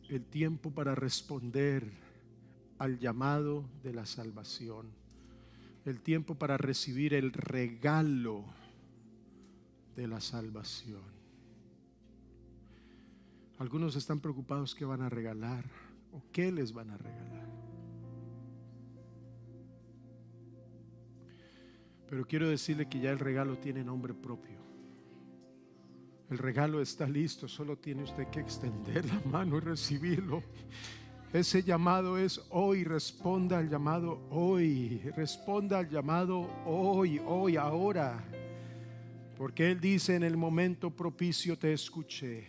el tiempo para responder al llamado de la salvación, el tiempo para recibir el regalo de la salvación. Algunos están preocupados qué van a regalar o qué les van a regalar. Pero quiero decirle que ya el regalo tiene nombre propio. El regalo está listo, solo tiene usted que extender la mano y recibirlo. Ese llamado es hoy. Responda al llamado hoy. Responda al llamado hoy, ahora. Porque Él dice: en el momento propicio te escuché,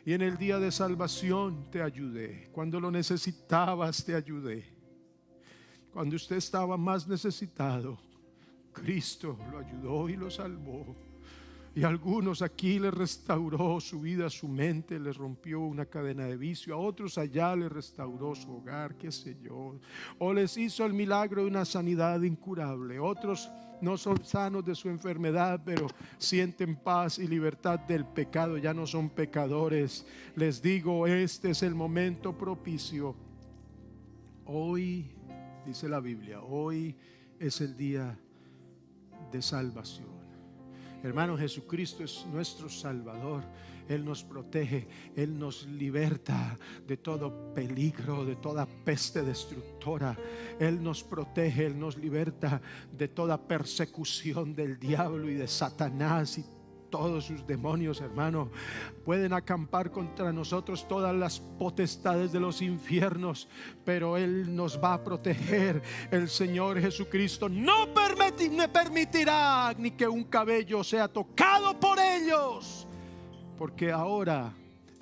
y en el día de salvación te ayudé. Cuando lo necesitabas te ayudé. Cuando usted estaba más necesitado, Cristo lo ayudó y lo salvó. Y a algunos aquí les restauró su vida, su mente, les rompió una cadena de vicio. A otros allá les restauró su hogar, qué sé yo. O les hizo el milagro de una sanidad incurable. Otros no son sanos de su enfermedad, pero sienten paz y libertad del pecado, ya no son pecadores. Les digo, este es el momento propicio. Hoy, dice la Biblia, hoy es el día de salvación. Hermano, Jesucristo es nuestro Salvador. Él nos protege, Él nos liberta de todo peligro, de toda peste destructora. Él nos protege, Él nos liberta de toda persecución del diablo y de Satanás y todos sus demonios, hermano. Pueden acampar contra nosotros todas las potestades de los infiernos, pero Él nos va a proteger. El Señor Jesucristo no permitirá ni que un cabello sea tocado por ellos, porque ahora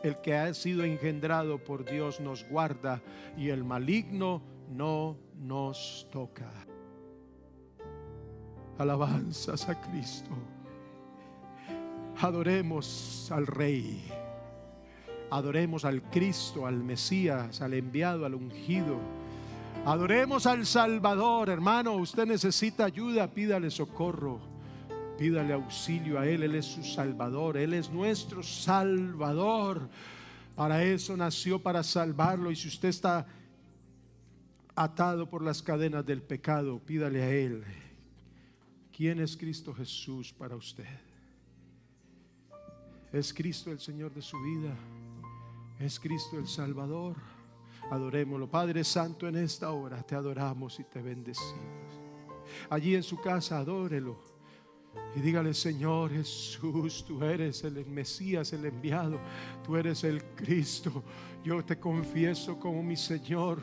el que ha sido engendrado por Dios nos guarda y el maligno no nos toca. Alabanzas a Cristo. Adoremos al Rey, adoremos al Cristo, al Mesías, al enviado, al ungido. Adoremos al Salvador. Hermano, usted necesita ayuda, pídale socorro, pídale auxilio a Él. Él es su Salvador, Él es nuestro Salvador. Para eso nació, para salvarlo. Y si usted está atado por las cadenas del pecado, pídale a Él. ¿Quién es Cristo Jesús para usted? ¿Es Cristo el Señor de su vida? ¿Es Cristo el Salvador? Adorémoslo. Padre Santo, en esta hora te adoramos y te bendecimos. Allí en su casa, adórelo y dígale: Señor Jesús, tú eres el Mesías, el enviado, tú eres el Cristo. Yo te confieso como mi Señor,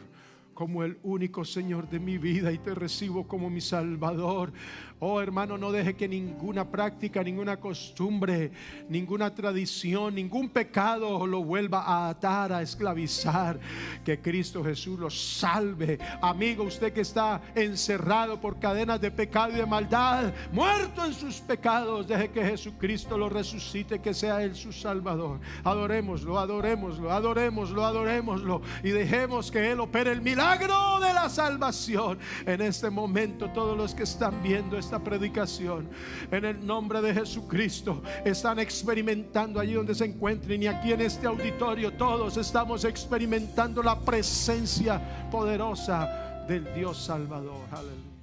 como el único Señor de mi vida, y te recibo como mi Salvador. Oh hermano, no deje que ninguna práctica, ninguna costumbre, ninguna tradición, ningún pecado lo vuelva a atar, a esclavizar. Que Cristo Jesús lo salve. Amigo, usted que está encerrado por cadenas de pecado y de maldad, muerto en sus pecados, deje que Jesucristo lo resucite, que sea Él su Salvador. Adorémoslo, adorémoslo, adorémoslo, adorémoslo, y dejemos que Él opere el milagro de la salvación en este momento. Todos los que están viendo esta predicación, en el nombre de Jesucristo, están experimentando allí donde se encuentren, y aquí en este auditorio todos estamos experimentando la presencia poderosa del Dios Salvador. Aleluya.